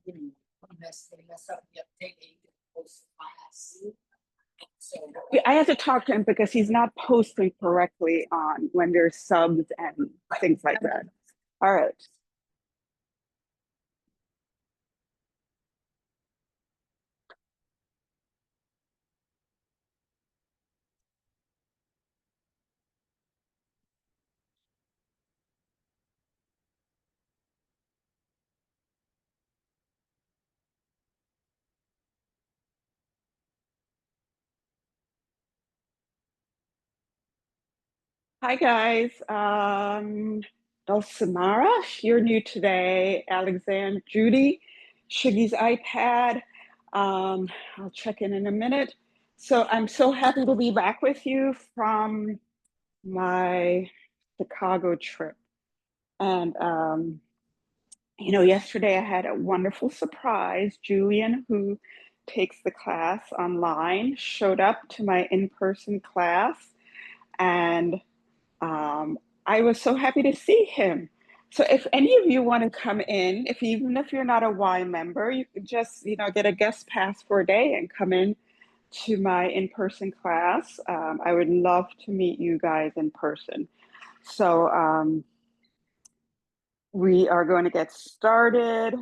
Mess up the update post class. So I have to talk to him because he's not posting correctly on when there's subs and things like that. All right. Hi guys. Elsamara, you're new today. Alexander, Judy, Shiggy's iPad. I'll check in a minute. So I'm so happy to be back with you from my Chicago trip. And yesterday I had a wonderful surprise. Julian, who takes the class online, showed up to my in-person class, and I was so happy to see him. So if any of you want to come in, even if you're not a Y member, you can just, get a guest pass for a day and come in to my in-person class. I would love to meet you guys in person. So we are going to get started.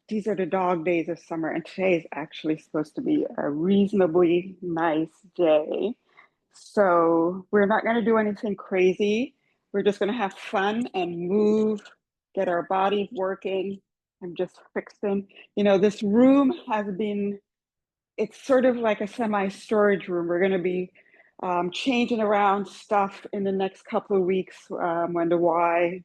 These are the dog days of summer, and today is actually supposed to be a reasonably nice day. So we're not going to do anything crazy. We're just going to have fun and move, get our bodies working. I'm just fixing, this room has been, it's sort of like a semi-storage room. We're going to be changing around stuff in the next couple of weeks when the Y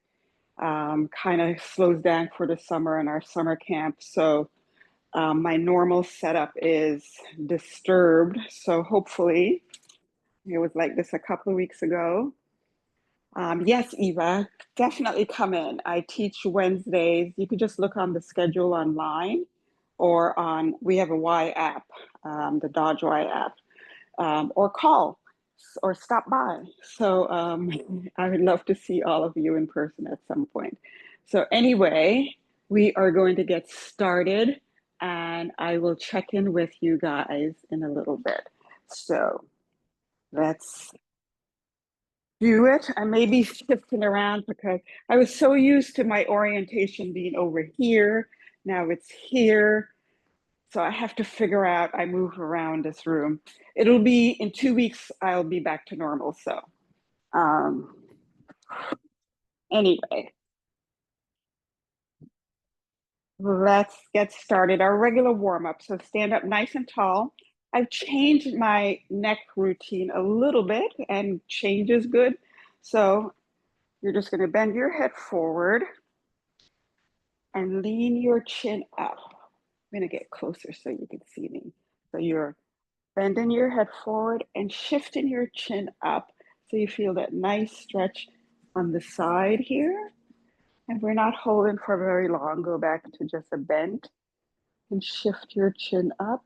kind of slows down for the summer and our summer camp. So my normal setup is disturbed. So hopefully it was like this a couple of weeks ago. Yes, Eva, definitely come in. I teach Wednesdays. You could just look on the schedule online or we have a Y app, the Dodge Y app, or call or stop by. So I would love to see all of you in person at some point. So anyway, we are going to get started and I will check in with you guys in a little bit. So let's do it. I may be shifting around because I was so used to my orientation being over here. Now it's here. So I have to figure out, I move around this room. It'll be in 2 weeks, I'll be back to normal. So um, anyway, let's get started. Our regular warm up. So stand up nice and tall. I've changed my neck routine a little bit and change is good. So you're just going to bend your head forward and lean your chin up. I'm going to get closer so you can see me. So you're bending your head forward and shifting your chin up so you feel that nice stretch on the side here. And we're not holding for very long. Go back to just a bend and shift your chin up.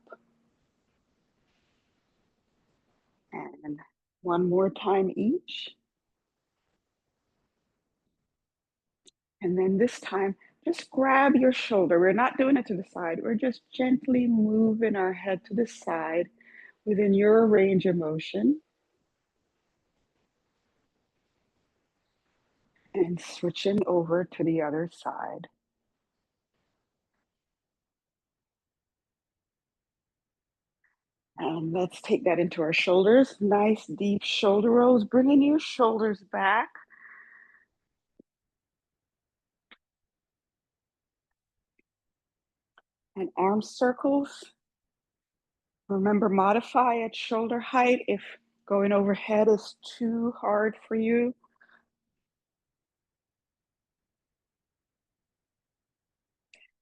And one more time each. And then this time, just grab your shoulder. We're not doing it to the side. We're just gently moving our head to the side within your range of motion. And switching over to the other side. And let's take that into our shoulders. Nice deep shoulder rolls, bringing your shoulders back. And arm circles. Remember, modify at shoulder height if going overhead is too hard for you.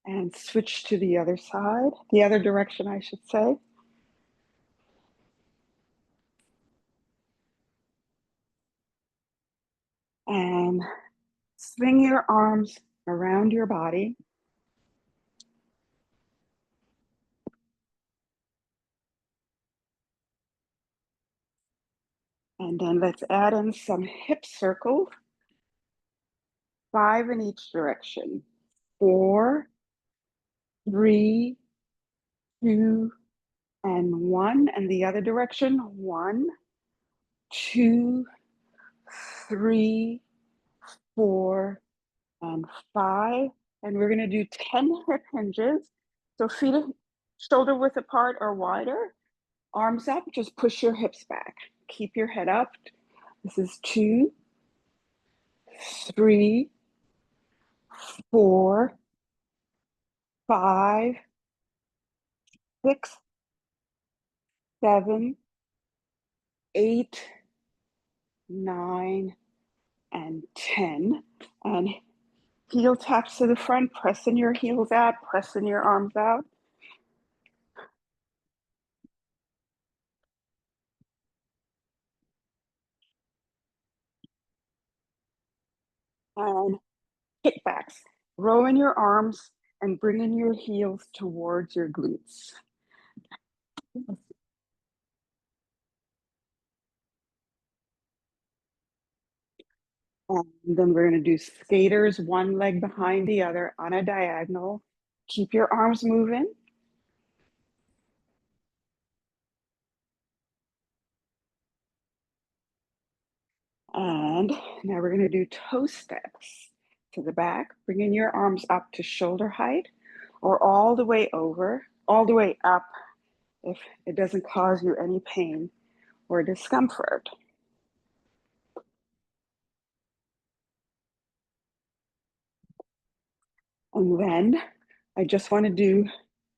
And switch to the other side, the other direction, I should say. And swing your arms around your body. And then let's add in some hip circles. 5 in each direction. 4, 3, 2, and 1. And the other direction. 1, 2, 3, 4, and 5. And we're going to do 10 hip hinges. So feet shoulder width apart or wider. Arms up, just push your hips back. Keep your head up. This is 2, 3, 4, 5, 6, 7, 8, 9, and 10. And heel taps to the front, pressing your heels out, pressing your arms out. And kickbacks. Rowing your arms and bringing your heels towards your glutes. And then we're going to do skaters, one leg behind the other on a diagonal. Keep your arms moving. And now we're going to do toe steps to the back, bringing your arms up to shoulder height or all the way over, all the way up if it doesn't cause you any pain or discomfort. And then I just want to do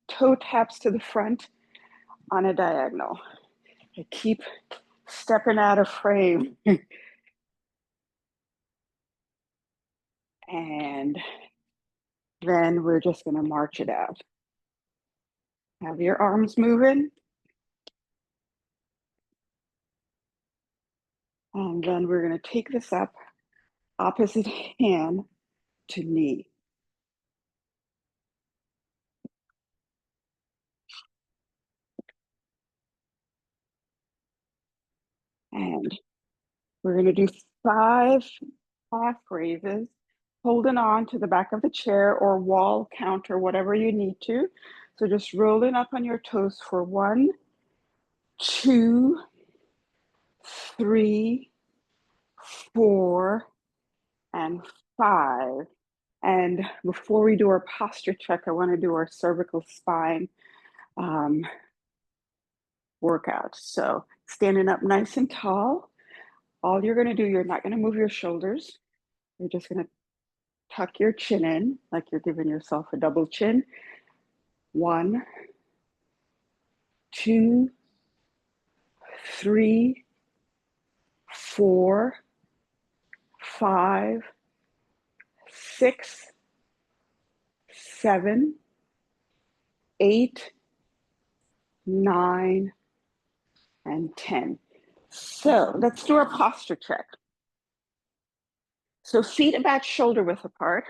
toe taps to the front on a diagonal. I keep stepping out of frame. And then we're just going to march it out. Have your arms moving. And then we're going to take this up, opposite hand to knee. And we're going to do 5 half raises, holding on to the back of the chair or wall, counter, whatever you need to. So just rolling up on your toes for 1, 2, 3, 4, and 5. And before we do our posture check, I want to do our cervical spine workout. So standing up nice and tall. All you're going to do, you're not going to move your shoulders. You're just going to tuck your chin in like you're giving yourself a double chin. 1, 2, 3, 4, 5, 6, 7, 8, 9, and 10. So let's do our posture check. So feet about shoulder width apart,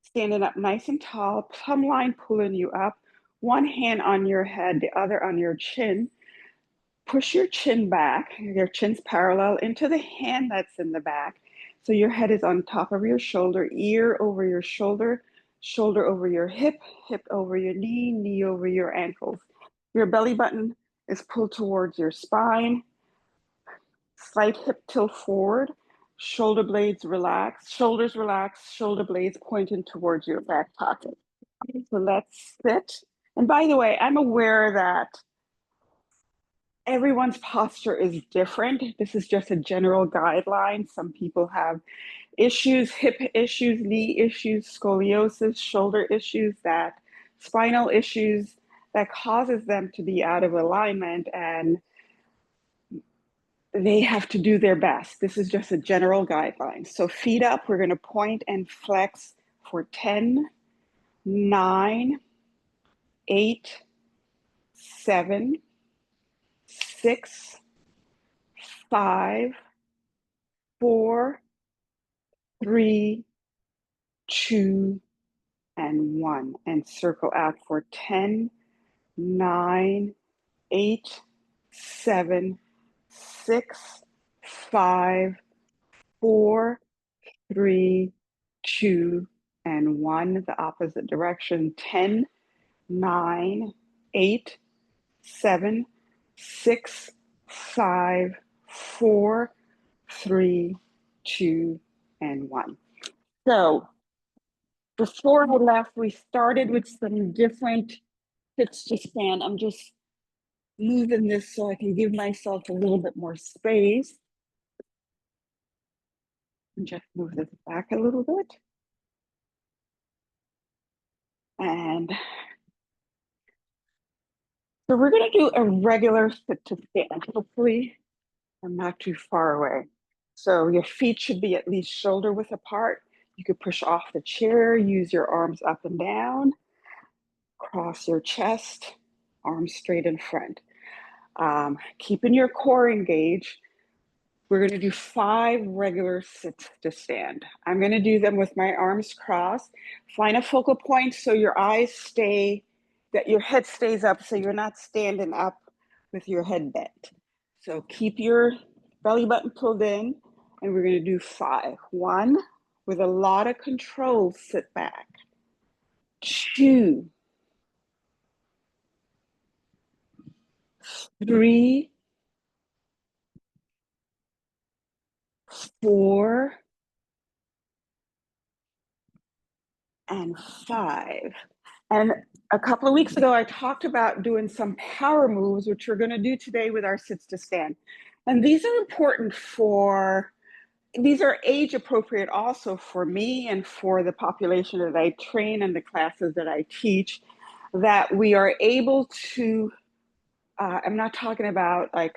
standing up nice and tall, plumb line pulling you up, one hand on your head, the other on your chin. Push your chin back, your chin's parallel into the hand that's in the back. So your head is on top of your shoulder, ear over your shoulder, shoulder over your hip, hip over your knee, knee over your ankles. Your belly button is pulled towards your spine, slight hip tilt forward, shoulder blades relax, shoulders relax, shoulder blades pointing towards your back pocket. So let's sit. And by the way, I'm aware that everyone's posture is different. This is just a general guideline. Some people have issues, hip issues, knee issues, scoliosis, shoulder issues, that spinal issues that causes them to be out of alignment, and they have to do their best. This is just a general guideline. So feet up, we're going to point and flex for 10, 9, 8, 7, 6, 5, 4, 3, 2, and 1. And circle out for 10, 9, 8, 7, 6, 5, 4, 3, 2, and 1, the opposite direction. 10, 9, 8, 7, 6, 5, 4, 3, 2, and 1. So before I left, we started with some different sits to stand. I'm just moving this so I can give myself a little bit more space. And just move this back a little bit. And so we're going to do a regular sit to stand. Hopefully, I'm not too far away. So your feet should be at least shoulder width apart. You could push off the chair, use your arms up and down, cross your chest, arms straight in front. Keeping your core engaged. We're going to do 5 regular sits to stand. I'm going to do them with my arms crossed. Find a focal point so your eyes stay, that your head stays up so you're not standing up with your head bent. So keep your belly button pulled in, and we're going to do 5. 1, with a lot of control, sit back. 2, 3, 4, and 5. And a couple of weeks ago, I talked about doing some power moves, which we're going to do today with our sits to stand. And these are important these are age appropriate also for me and for the population that I train and the classes that I teach, that we are able to, I'm not talking about like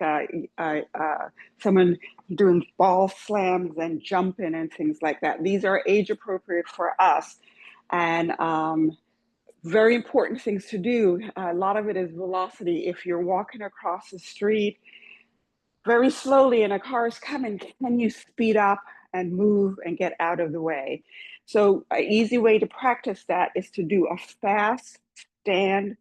someone doing ball slams and jumping and things like that. These are age appropriate for us. And very important things to do. A lot of it is velocity. If you're walking across the street very slowly and a car is coming, can you speed up and move and get out of the way? So an easy way to practice that is to do a fast stand,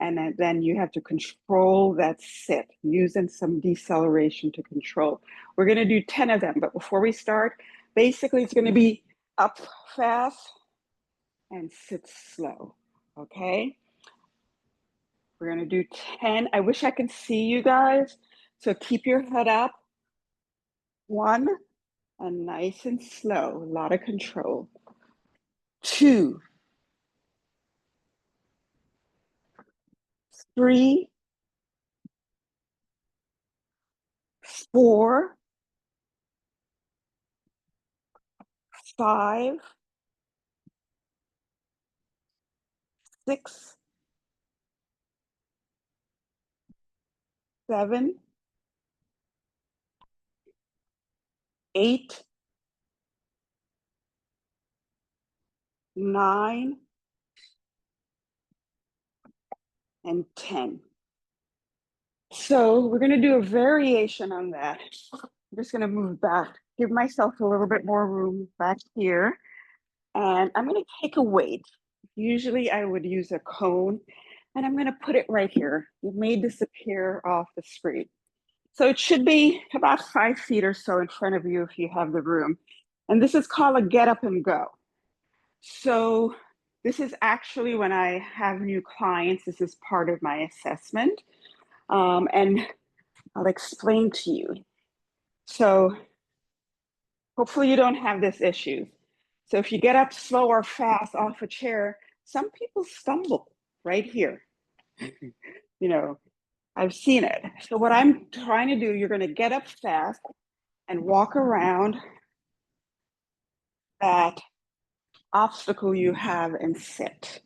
and then you have to control that sit, using some deceleration to control. We're going to do 10 of them, but before we start, basically it's going to be up fast and sit slow. Okay, we're gonna do 10. I wish I could see you guys. So keep your head up. 1, and nice and slow, a lot of control. 2, 3, 4, 5, 6, 7, 8, 9, and 10. So we're going to do a variation on that. I'm just going to move back, give myself a little bit more room back here. And I'm going to take a weight. Usually I would use a cone, and I'm going to put it right here. It may disappear off the screen. So it should be about 5 feet or so in front of you if you have the room. And this is called a get up and go. So this is actually when I have new clients, this is part of my assessment. And I'll explain to you. So hopefully you don't have this issue. So if you get up slow or fast off a chair, some people stumble right here. You know, I've seen it. So what I'm trying to do, you're going to get up fast and walk around that obstacle you have and sit.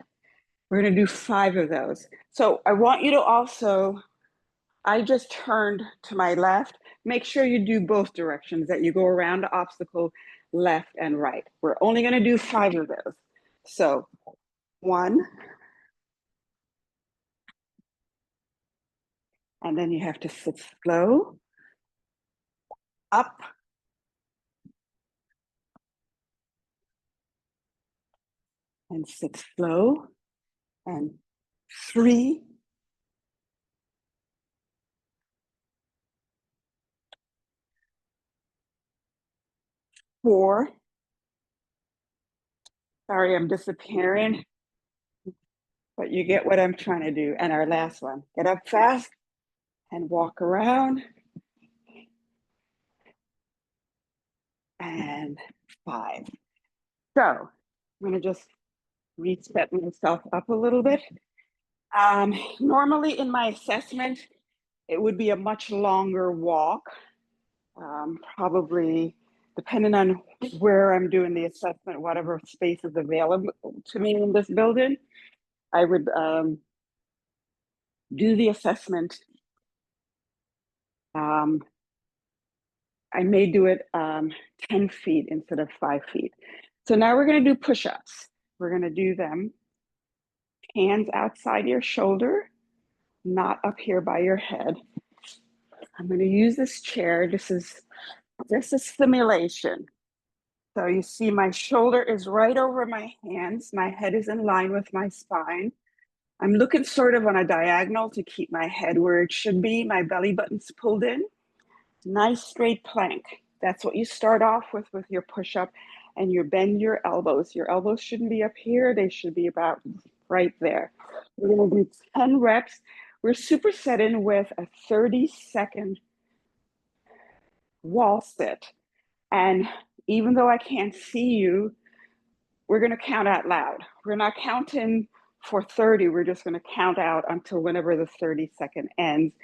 We're going to do 5 of those. So I want you to also, I just turned to my left. Make sure you do both directions, that you go around the obstacle left and right. We're only going to do 5 of those. So 1, and then you have to sit slow, up, and sit slow, and 3, 4, Sorry, I'm disappearing, but you get what I'm trying to do. And our last one, get up fast and walk around. And 5. So I'm going to just reset myself up a little bit. Normally in my assessment, it would be a much longer walk, probably depending on where I'm doing the assessment, whatever space is available to me in this building, I would do the assessment. I may do it 10 feet instead of 5 feet. So now we're going to do push-ups. We're going to do them hands outside your shoulder, not up here by your head. I'm going to use this chair. This is simulation. So you see my shoulder is right over my hands. My head is in line with my spine. I'm looking sort of on a diagonal to keep my head where it should be. My belly button's pulled in. Nice straight plank. That's what you start off with your push-up, and you bend your elbows. Your elbows shouldn't be up here. They should be about right there. We're going to do 10 reps. We're supersetting with a 30-second wall sit. And even though I can't see you, we're going to count out loud. We're not counting for 30. We're just going to count out until whenever the 30-second ends,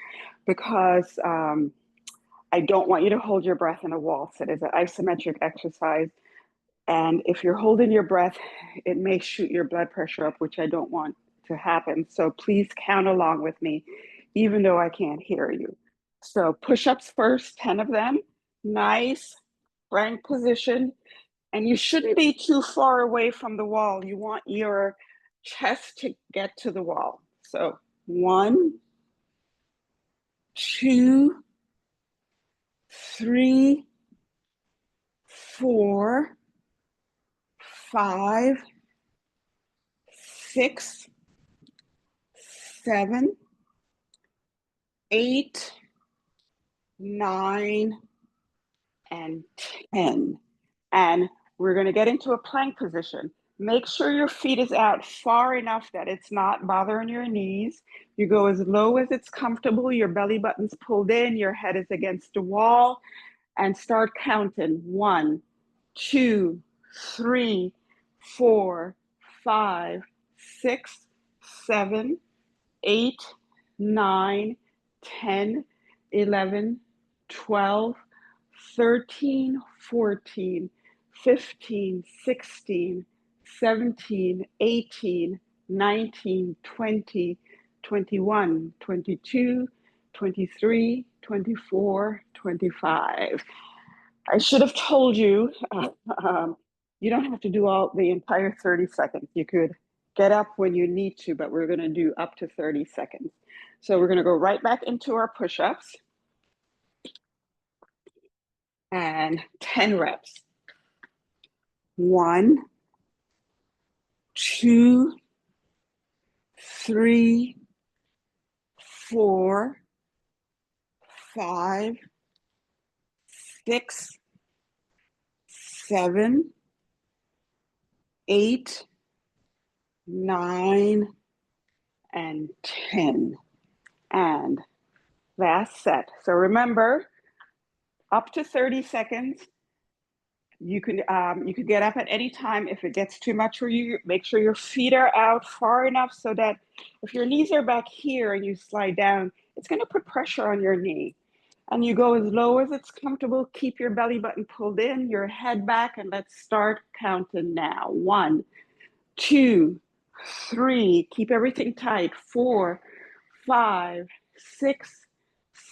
because I don't want you to hold your breath in a wall sit. It's an isometric exercise. And if you're holding your breath, it may shoot your blood pressure up, which I don't want to happen. So please count along with me, even though I can't hear you. So push-ups first, 10 of them. Nice plank position. And you shouldn't be too far away from the wall. You want your chest to get to the wall. So 1, 2, 3, 4, 5, 6, 7, 8, 9, and 10. And we're going to get into a plank position. Make sure your feet is out far enough that it's not bothering your knees. You go as low as it's comfortable. Your belly button's pulled in. Your head is against the wall. And start counting. 1, 2, 3, 4, 5, 6, 7, 8, 9, 10, 11, 12, 13, 14, 15, 16, 17, 18, 19, 20, 21, 22, 23, 24, 25. I should have told you, you don't have to do the entire 30 seconds. You could get up when you need to, but we're going to do up to 30 seconds. So we're going to go right back into our push-ups and 10 reps. 1, 2, 3, 4, 5, 6, 7, 8, 9, and 10. And last set. So remember, up to 30 seconds. You could get up at any time. If it gets too much for you, make sure your feet are out far enough so that if your knees are back here and you slide down, it's going to put pressure on your knee. And you go as low as it's comfortable. Keep your belly button pulled in, your head back, and let's start counting now. 1, 2, 3, keep everything tight. 4, 5, 6,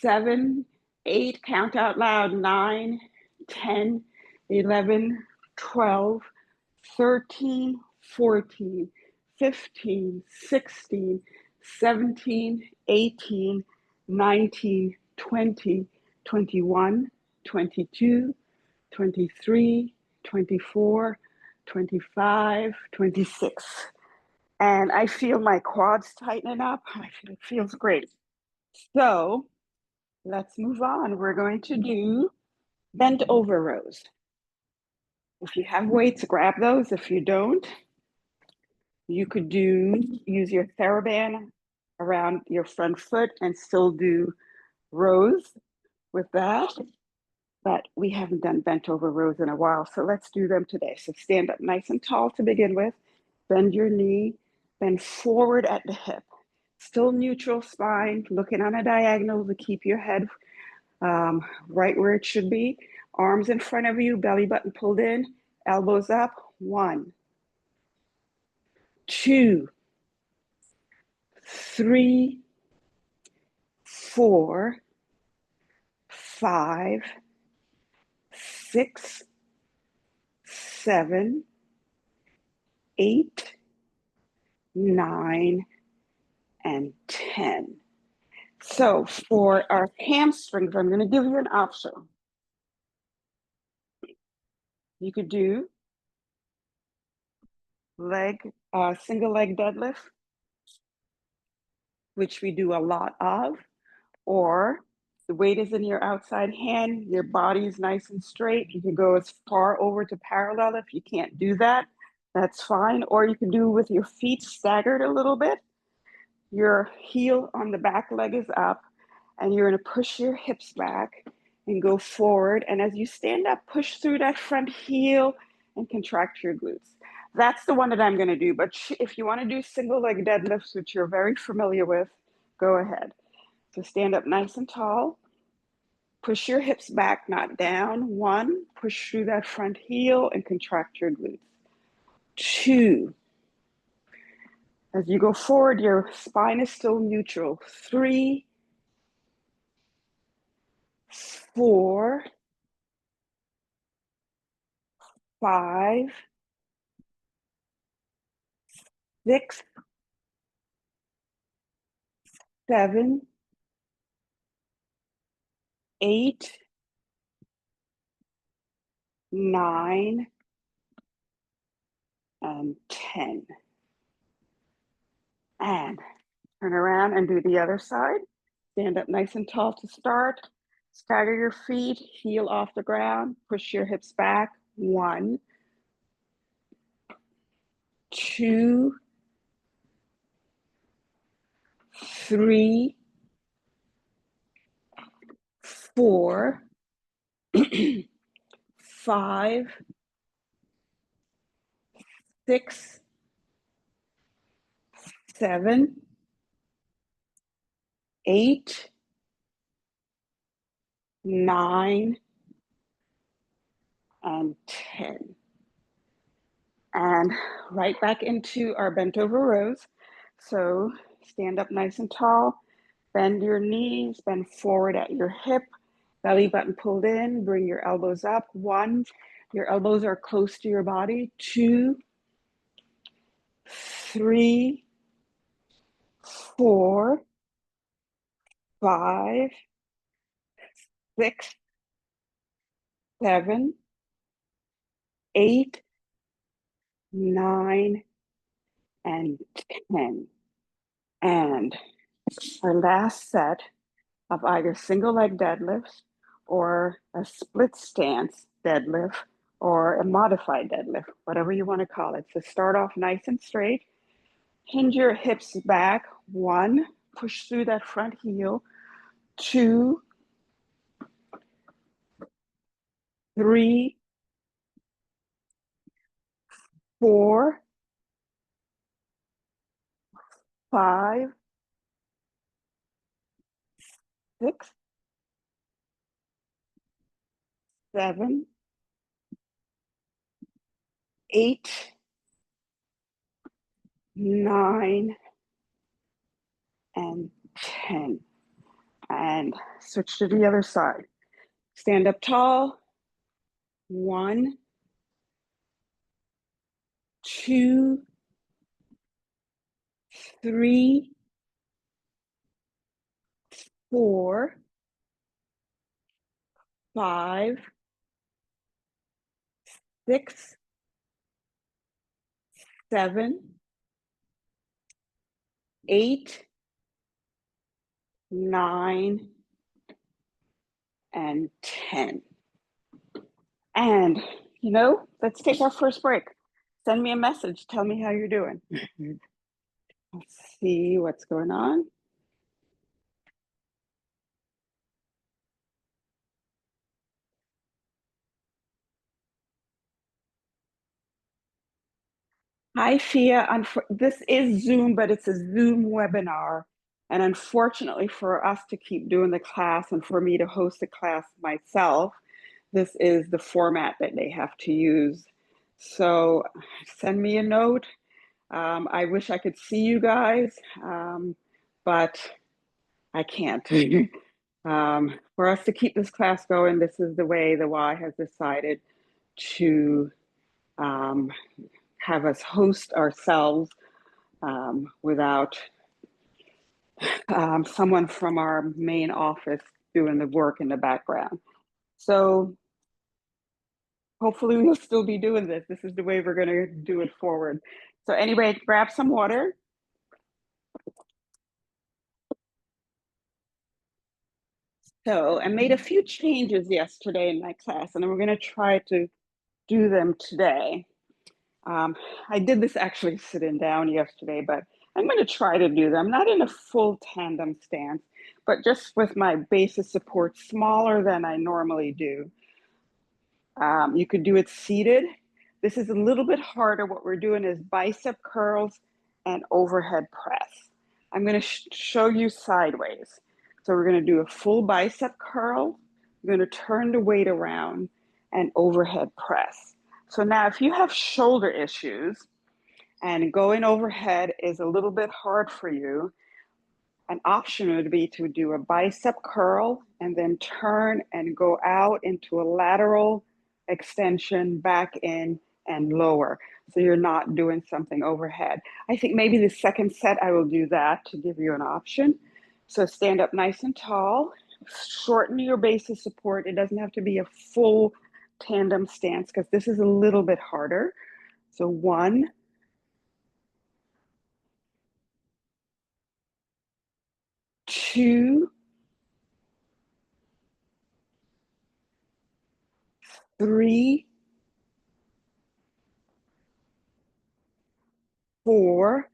7, 8, count out loud. 9, 10, 11, 12, 13, 14, 15, 16, 17, 18, 19, 20, 21, 22, 23, 24, 25, 26. And I feel my quads tightening up. It feels great. So let's move on. We're going to do bent over rows. If you have weights, grab those. If you don't, You could use your TheraBand around your front foot and still do rows with that. But we haven't done bent over rows in a while, so let's do them today. So stand up nice and tall to begin with. Bend your knee, bend forward at the hip. Still neutral spine, looking on a diagonal to keep your head right where it should be. Arms in front of you, belly button pulled in, elbows up. 1, 2, 3, 4, 5, 6, 7, 8, 9, and 10. So for our hamstrings, I'm going to give you an option. You could do single leg deadlift, which we do a lot of, or the weight is in your outside hand, your body is nice and straight. You can go as far over to parallel. If you can't do that, that's fine. Or you can do with your feet staggered a little bit. Your heel on the back leg is up, and you're going to push your hips back and go forward. And as you stand up, push through that front heel and contract your glutes. That's the one that I'm going to do. But if you want to do single leg deadlifts, which you're very familiar with, go ahead. So stand up nice and tall. Push your hips back, not down. 1, push through that front heel and contract your glutes. 2, as you go forward, your spine is still neutral. 3, 4, 5, 6, 7, 8, 9, and 10. And turn around and do the other side. Stand up nice and tall to start. Stagger your feet, heel off the ground, push your hips back. 1, 2, 3, 4, 5, 6, 7, 8, 9, and 10. And right back into our bent over rows. So stand up nice and tall, bend your knees, bend forward at your hip, belly button pulled in, bring your elbows up. 1, your elbows are close to your body. 2, 3, 4, 5, 6, 7, 8, 9, and 10. And our last set of either single leg deadlifts or a split stance deadlift or a modified deadlift, whatever you want to call it. So start off nice and straight. Hinge your hips back. 1, push through that front heel. 2, 3, 4, 5, 6, 7, 8, 9, and 10. And switch to the other side. Stand up tall. 1, 2, 3, 4, 5, 6, 7, 8, 9, and 10. And, let's take our first break. Send me a message. Tell me how you're doing. Let's see what's going on. Hi, Fia. This is Zoom, but it's a Zoom webinar. And unfortunately, for us to keep doing the class and for me to host the class myself, this is the format that they have to use. So send me a note. I wish I could see you guys, but I can't. For us to keep this class going, this is the way the Y has decided to have us host ourselves without someone from our main office doing the work in the background. So hopefully we'll still be doing this. This is the way we're going to do it forward. So anyway, grab some water. So I made a few changes yesterday in my class, and we're going to try to do them today. I did this actually sitting down yesterday, but I'm going to try to do them, not in a full tandem stance, but just with my base of support smaller than I normally do. You could do it seated. This is a little bit harder. What we're doing is bicep curls and overhead press. I'm going to show you sideways. So we're going to do a full bicep curl. We're going to turn the weight around and overhead press. So now if you have shoulder issues and going overhead is a little bit hard for you, an option would be to do a bicep curl and then turn and go out into a lateral extension back in and lower. So you're not doing something overhead. I think maybe the second set I will do that to give you an option. So stand up nice and tall, shorten your base of support. It doesn't have to be a full tandem stance because this is a little bit harder. So 1, 2, 3, 4,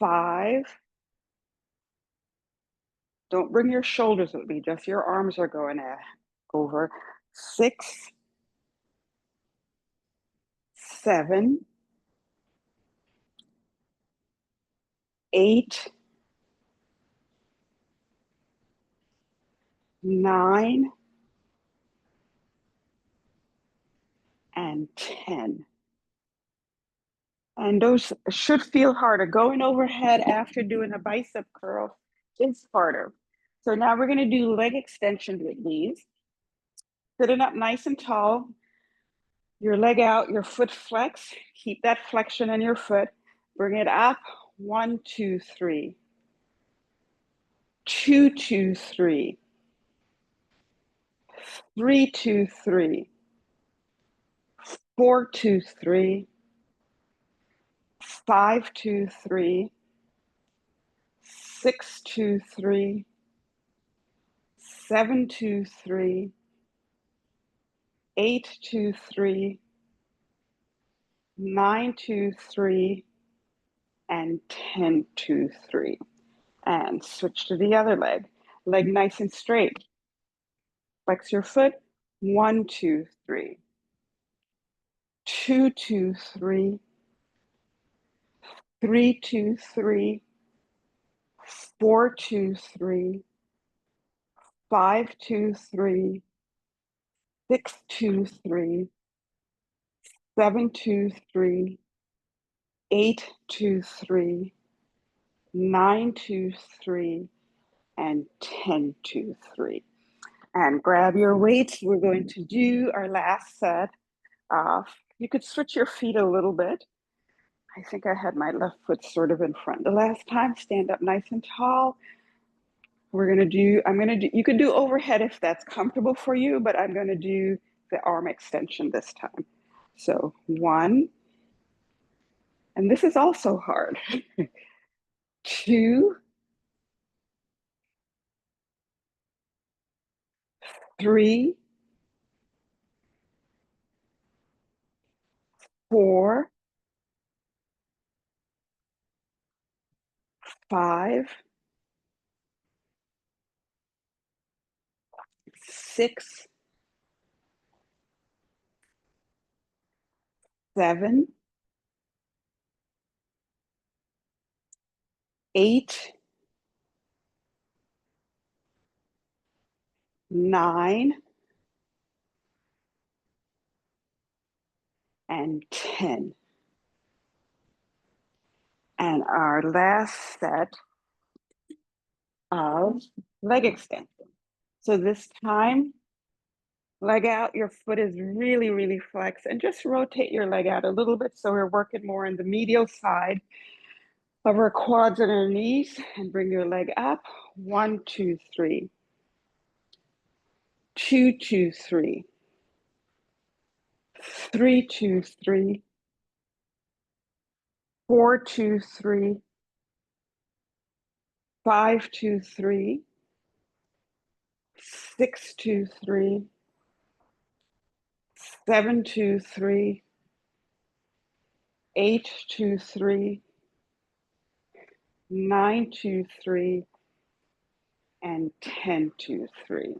5. Don't bring your shoulders with me, just your arms are going over. 6, 7, 8, 9, and 10. And those should feel harder. Going overhead after doing a bicep curl is harder. So now we're going to do leg extensions with these. Sitting up nice and tall, your leg out, your foot flex. Keep that flexion in your foot. Bring it up. 1, 2, 3. 2, 2, 3. 3, 2, 3. 4, 2, 3. 5, 2, 3. 6, 2, 3. 7, 2, 3. 8, 2, 3. 9, 2, 3. And 10, 2, 3. And switch to the other leg. Leg nice and straight. Flex your foot. 1, 2, 3. 2, 2, 3. 3, 2, 3. 4, 2, 3. 5, 2, 3. 6, 2, 3. 7, 2, 3. 8, 2, 3. 9, 2, 3. And 10, 2, 3. And grab your weights. We're going to do our last set. You could switch your feet a little bit. I think I had my left foot sort of in front the last time. Stand up nice and tall. You could do overhead if that's comfortable for you, but I'm going to do the arm extension this time. So 1, and this is also hard. 2, 3, 4, 5, 6, 7, 8, 9, and 10. And our last set of leg extension. So this time, leg out, your foot is really, really flexed, and just rotate your leg out a little bit so we're working more on the medial side of our quads and our knees, and bring your leg up. 1, 2, 3. 2, 2, 3. 3, 2, 3. 4, 2, 3. 5, 2, 3. 6, 2, 3. 7, 2, 3. 8, 2, 3. 9, 2, 3. And 10, 2, 3.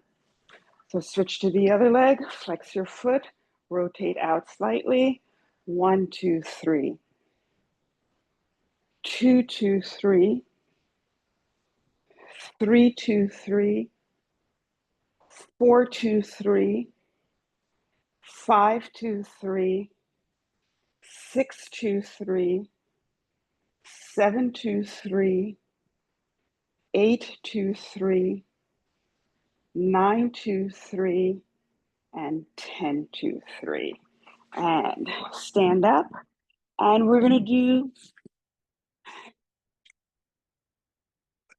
So switch to the other leg, flex your foot, rotate out slightly. 1, 2, 3. 2, 2, 3. 3, 2, 3. 4, 2, 3. 5, 2, 3. 6, 2, 3. 7, 2, 3. 8, 2, 3. 9, 2, 3. And 10, 2, 3. And stand up. And we're going to do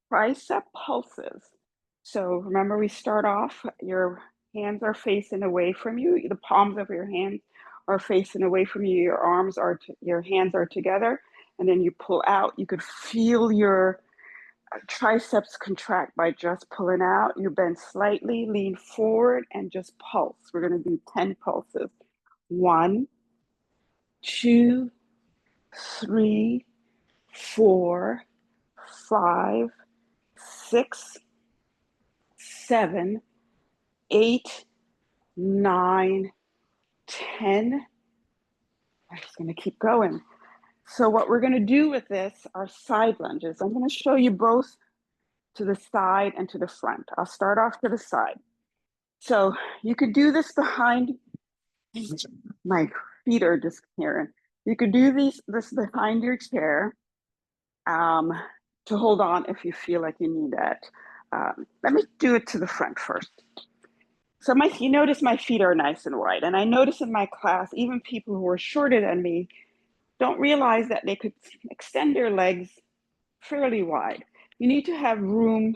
tricep pulses. So remember, we start off, your hands are facing away from you. The palms of your hands are facing away from you. Your hands are together. And then you pull out. You could feel your triceps contract by just pulling out. You bend slightly, lean forward, and just pulse. We're going to do 10 pulses. 1, 2, 3, 4, 5, 6, 7, 8, 9, 10. I'm just going to keep going. So what we're going to do with this are side lunges. I'm going to show you both to the side and to the front. I'll start off to the side. So you could do this behind, my feet are disappearing. You could do this behind your chair to hold on if you feel like you need that. Let me do it to the front first. So you notice my feet are nice and wide. And I notice in my class, even people who are shorter than me don't realize that they could extend their legs fairly wide. You need to have room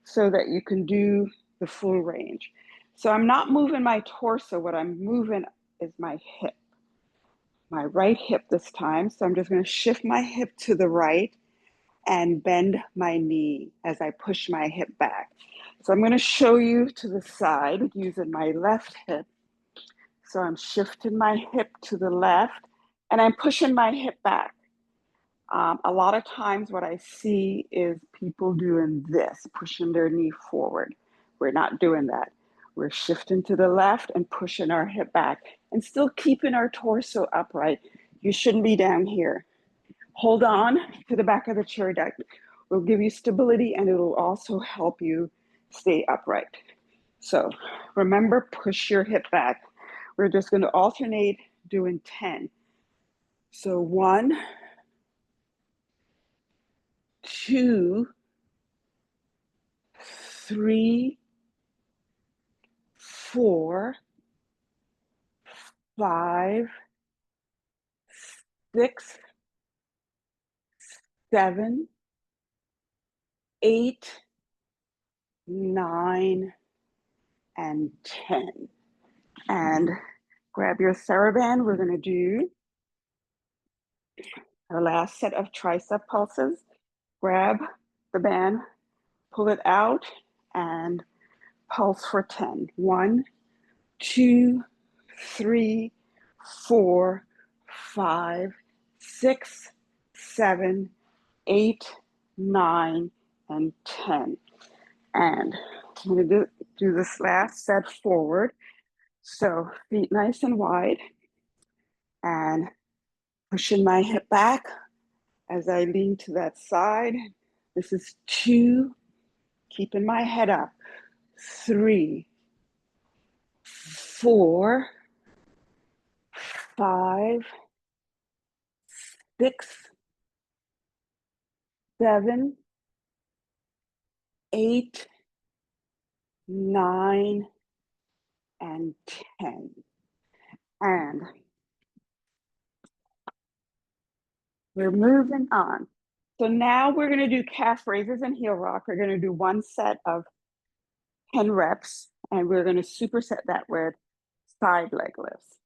so that you can do the full range. So I'm not moving my torso. What I'm moving is my hip, my right hip this time. So I'm just going to shift my hip to the right and bend my knee as I push my hip back. So I'm going to show you to the side using my left hip. So I'm shifting my hip to the left and I'm pushing my hip back. A lot of times what I see is people doing this, pushing their knee forward. We're not doing that. We're shifting to the left and pushing our hip back and still keeping our torso upright. You shouldn't be down here. Hold on to the back of the chair. That will give you stability and it will also help you stay upright. So remember, push your hip back. We're just going to alternate doing 10. So 1, 2, 3, 4, 5, 6, 7, 8, 9, and 10. And grab your TheraBand. We're going to do our last set of tricep pulses. Grab the band, pull it out, and pulse for 10. 1, 2, 3, 4, 5, 6, 7, 8, 9, and 10. And I'm going to do this last set forward. So feet nice and wide and pushing my hip back as I lean to that side. This is 2, keeping my head up. 3, 4, 5, 6, 7, 8, 9, and 10. And we're moving on. So now we're going to do calf raises and heel rock. We're going to do one set of 10 reps, and we're going to superset that with side leg lifts.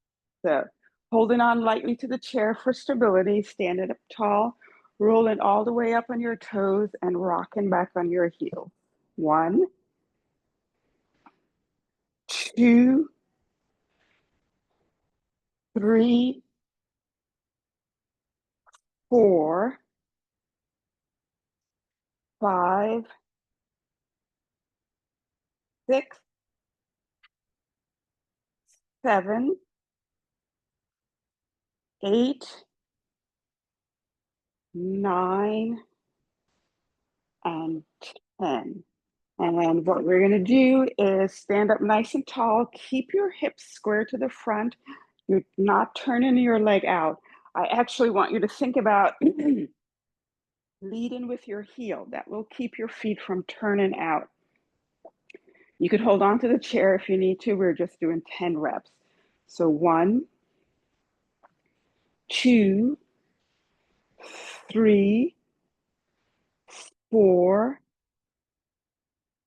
So holding on lightly to the chair for stability, standing up tall, rolling all the way up on your toes and rocking back on your heel. 1, 2, 3, 4, 5, 6, 7, 8, 9, and 10. And what we're going to do is stand up nice and tall. Keep your hips square to the front. You're not turning your leg out. I actually want you to think about leading with your heel. That will keep your feet from turning out. You could hold on to the chair if you need to. We're just doing 10 reps. So 1, 2, 3, 4,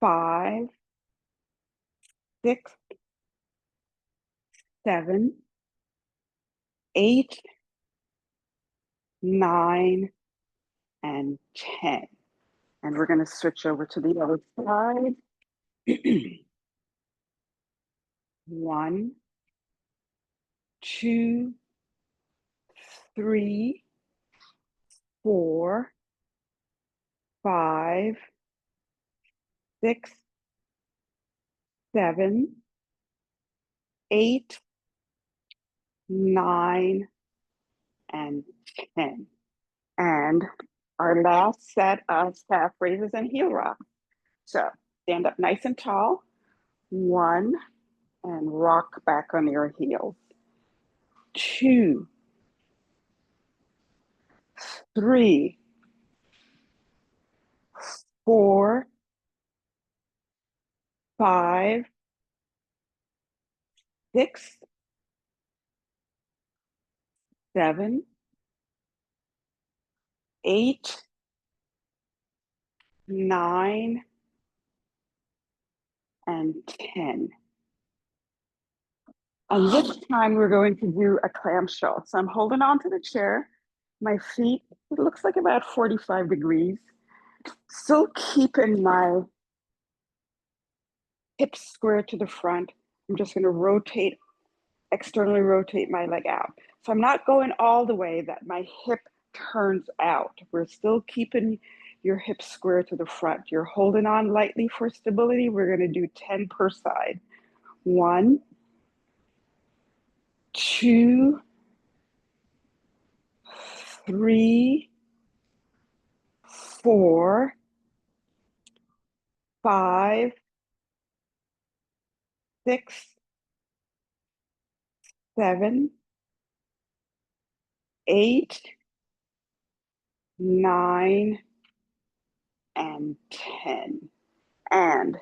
5, 6, 7, 8, 9, and 10. And we're going to switch over to the other side. 1, 2, 3, 4, 5, 6, 7, 8, 9, and 10. And our last set of calf raises and heel rocks. So stand up nice and tall. 1, and rock back on your heels. 2, 3, 4, 5, 6, 7, 8, 9, and 10. And this time we're going to do a clamshell. So I'm holding on to the chair. My feet, it looks like about 45 degrees. Still keeping my hips square to the front. I'm just going to externally rotate my leg out. So I'm not going all the way that my hip turns out. We're still keeping your hips square to the front. You're holding on lightly for stability. We're going to do 10 per side. 1, 2, 3, 4, 5, 6, 7, 8, 9, and 10. And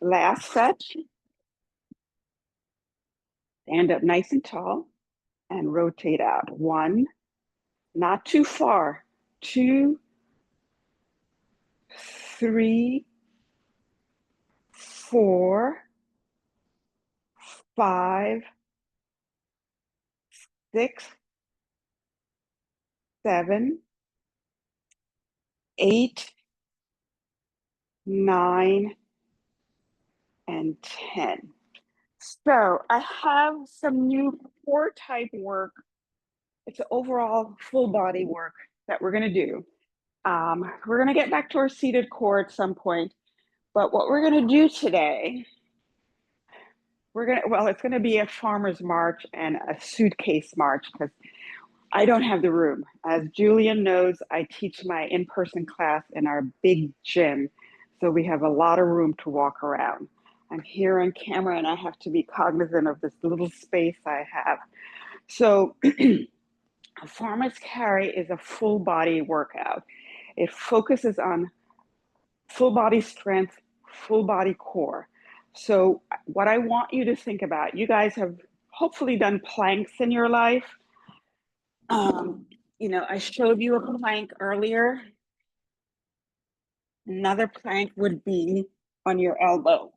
last set, stand up nice and tall and rotate out. 1, not too far. 2, 3, 4, 5, 6, 7, 8, 9, and 10. So I have some new core type work It's an overall full body work that we're going to do. We're going to get back to our seated core at some point, but what we're going to do today, it's going to be a farmer's march and a suitcase march because I don't have the room. As Julian knows, I teach my in-person class in our big gym, so we have a lot of room to walk around. I'm here on camera and I have to be cognizant of this little space I have. So a farmer's carry is a full body workout. It focuses on full body strength, full body core. So what I want you to think about, you guys have hopefully done planks in your life. I showed you a plank earlier. Another plank would be on your elbow.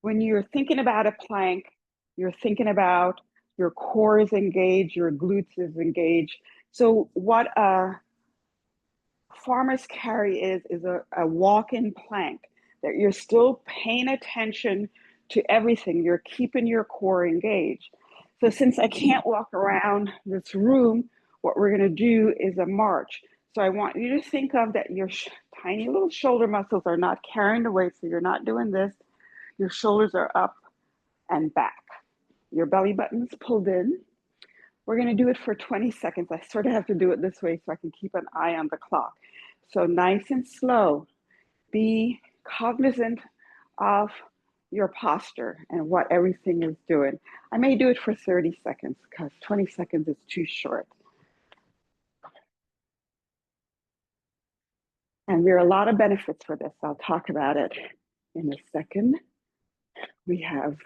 When you're thinking about a plank, you're thinking about your core is engaged, your glutes is engaged. So what a farmer's carry is a walk-in plank that you're still paying attention to everything. You're keeping your core engaged. So since I can't walk around this room, what we're going to do is a march. So I want you to think of that your tiny little shoulder muscles are not carrying the weight, so you're not doing this. Your shoulders are up and back. Your belly button's pulled in. We're going to do it for 20 seconds. I sort of have to do it this way so I can keep an eye on the clock. So nice and slow. Be cognizant of your posture and what everything is doing. I may do it for 30 seconds because 20 seconds is too short. And there are a lot of benefits for this. I'll talk about it in a second. We have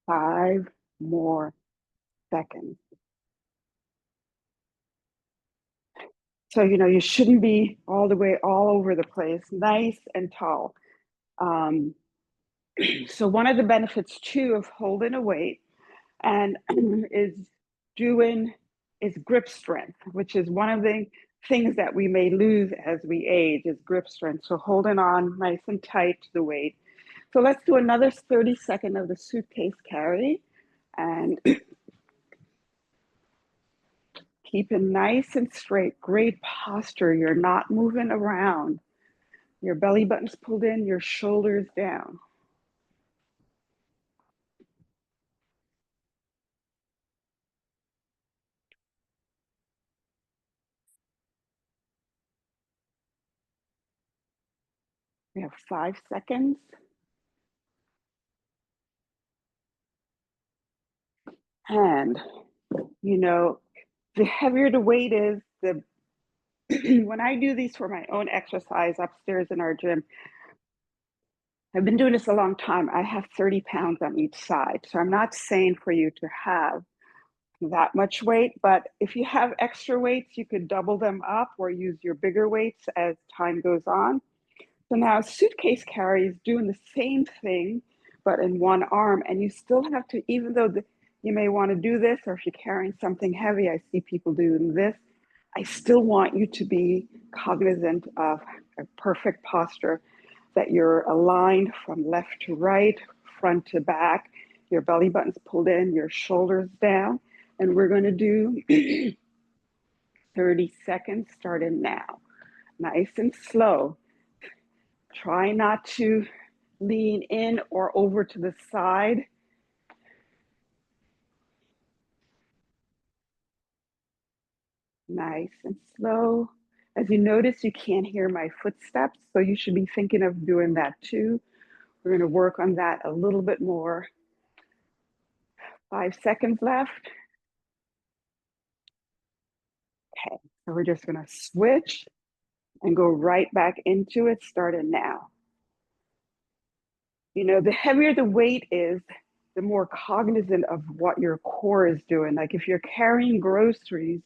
5 more seconds. So, you shouldn't be all the way all over the place, nice and tall. So one of the benefits too of holding a weight and is grip strength, which is one of the things that we may lose as we age is grip strength. So holding on nice and tight to the weight. So let's do another 30 seconds of the suitcase carry and keep it nice and straight, great posture. You're not moving around. Your belly button's pulled in, your shoulders down. We have 5 seconds. And, the heavier the weight is, when I do these for my own exercise upstairs in our gym, I've been doing this a long time. I have 30 pounds on each side. So I'm not saying for you to have that much weight, but if you have extra weights, you could double them up or use your bigger weights as time goes on. So now suitcase carry is doing the same thing, but in one arm. And you still have to, even though you may want to do this, or if you're carrying something heavy, I see people doing this, I still want you to be cognizant of a perfect posture, that you're aligned from left to right, front to back, your belly button's pulled in, your shoulders down. And we're going to do 30 seconds starting now. Nice and slow. Try not to lean in or over to the side. Nice and slow. As you notice, you can't hear my footsteps, so you should be thinking of doing that too. We're going to work on that a little bit more. 5 seconds left. Okay, so we're just going to switch and go right back into it, starting now. The heavier the weight is, the more cognizant of what your core is doing. Like if you're carrying groceries,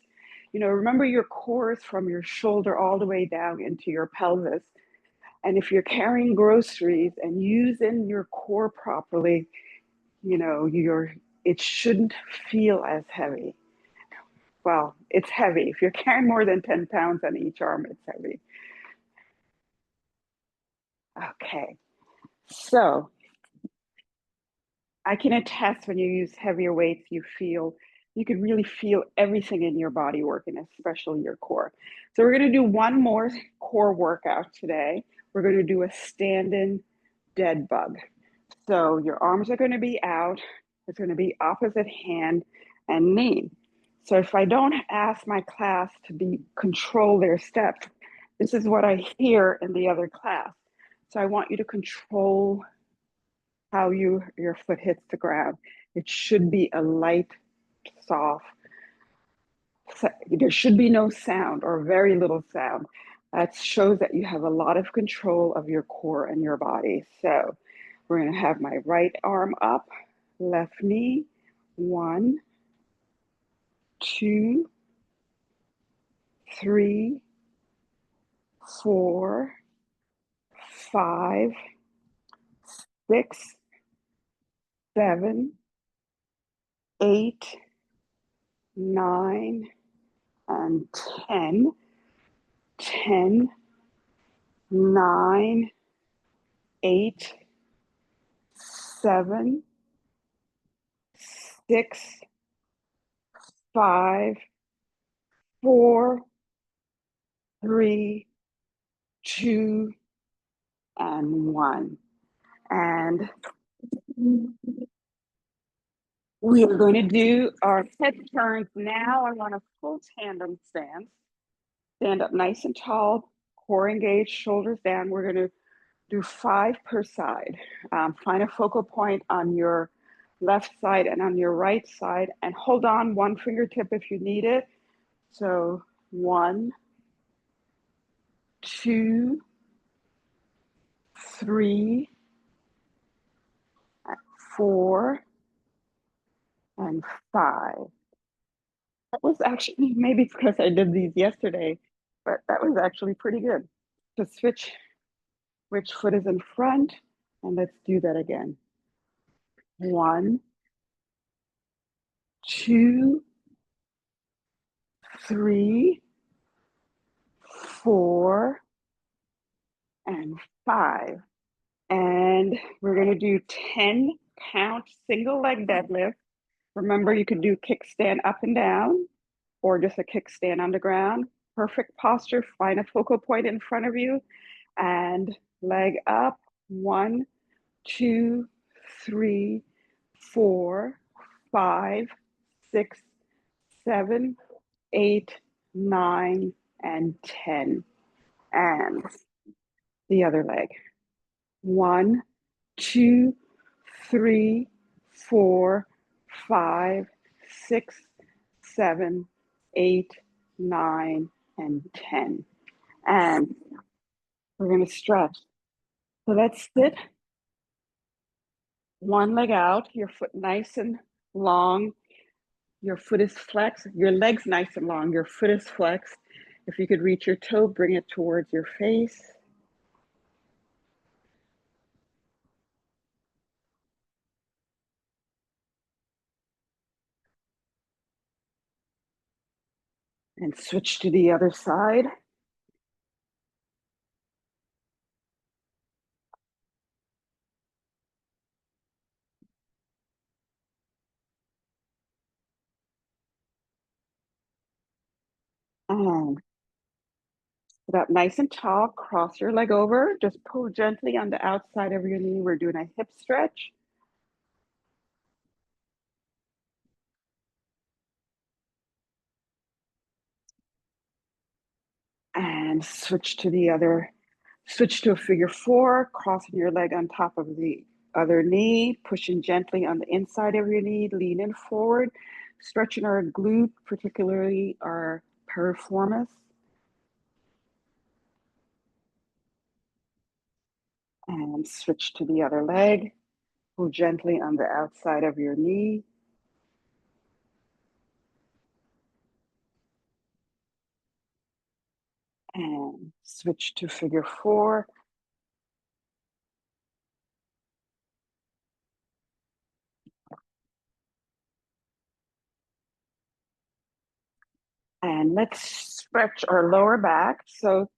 remember your core is from your shoulder all the way down into your pelvis. And if you're carrying groceries and using your core properly, it shouldn't feel as heavy. Well, it's heavy. If you're carrying more than 10 pounds on each arm, it's heavy. Okay, so I can attest when you use heavier weights, you can really feel everything in your body working, especially your core. So we're going to do one more core workout today. We're going to do a standing dead bug. So your arms are going to be out. It's going to be opposite hand and knee. So if I don't ask my class to control their steps, this is what I hear in the other class. So I want you to control how your foot hits the ground. It should be a light, soft. There should be no sound or very little sound. That shows that you have a lot of control of your core and your body. So we're going to have my right arm up, left knee, 1, 2, 3, 4, 5, 6, 7, 8, 9, and 10. 10, 9, 8, 7, 6, 5, 4, 3, 2, and 1. And we are going to do our head turns now. I want a full tandem stance. Stand up nice and tall, core engaged, shoulders down. We're going to do 5 per side. Find a focal point on your left side and on your right side, and hold on one fingertip if you need it. So 1, 2, 3, 4, and 5. That was actually, maybe because I did these yesterday, but that was actually pretty good. To switch which foot is in front, and let's do that again. 1, 2, 3, 4, and 5. And we're going to do 10 count single leg deadlift. Remember, you can do kickstand up and down or just a kickstand on the ground. Perfect posture. Find a focal point in front of you and leg up. 1, 2, 3, 4, 5, 6, 7, 8, 9, and 10. And the other leg. 1, 2, 3, 4, 5, 6, 7, 8, 9, and 10. And we're going to stretch. So let's sit one leg out, your foot nice and long. Your foot is flexed. Your leg's nice and long. Your foot is flexed. If you could reach your toe, bring it towards your face. And switch to the other side. And sit up nice and tall, cross your leg over, just pull gently on the outside of your knee. We're doing a hip stretch. And switch to a figure 4, crossing your leg on top of the other knee, pushing gently on the inside of your knee, leaning forward, stretching our glute, particularly our piriformis. And switch to the other leg. Pull gently on the outside of your knee. And switch to figure 4. And let's stretch our lower back. So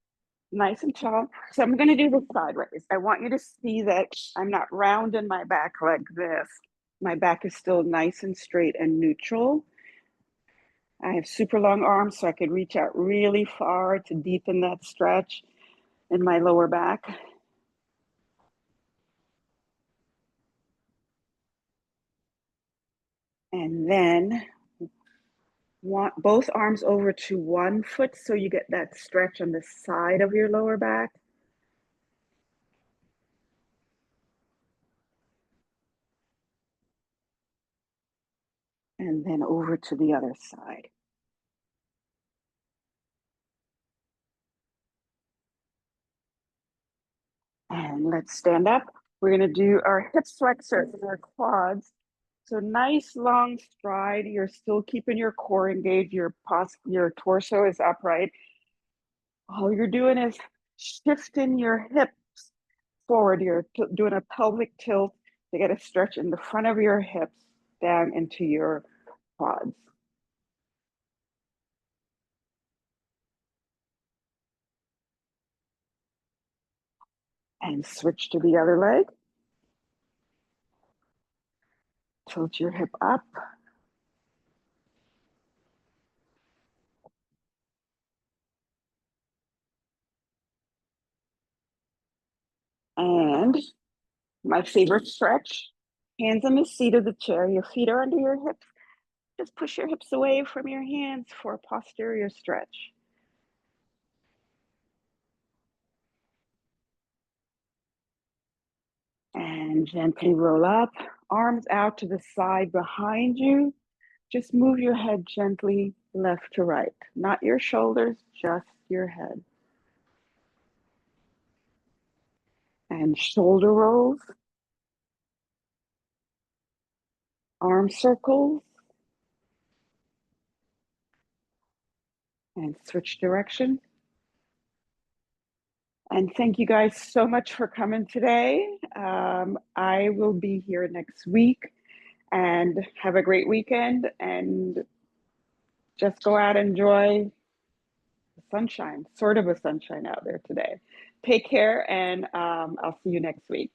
nice and tall. So I'm going to do this sideways. I want you to see that I'm not rounding my back like this. My back is still nice and straight and neutral. I have super long arms, so I could reach out really far to deepen that stretch in my lower back. And then want both arms over to one foot so you get that stretch on the side of your lower back. And then over to the other side. And let's stand up. We're going to do our hip flexors and our quads. So nice long stride. You're still keeping your core engaged. Your torso is upright. All you're doing is shifting your hips forward. You're doing a pelvic tilt to get a stretch in the front of your hips down into your quads. And switch to the other leg. Tilt your hip up. And my favorite stretch, hands on the seat of the chair. Your feet are under your hips. Just push your hips away from your hands for a posterior stretch. And gently roll up, arms out to the side behind you. Just move your head gently left to right, not your shoulders, just your head. And shoulder rolls, arm circles, and switch direction. And thank you guys so much for coming today. I will be here next week, and have a great weekend, and just go out and enjoy the sunshine, sort of a sunshine out there today. Take care, and I'll see you next week.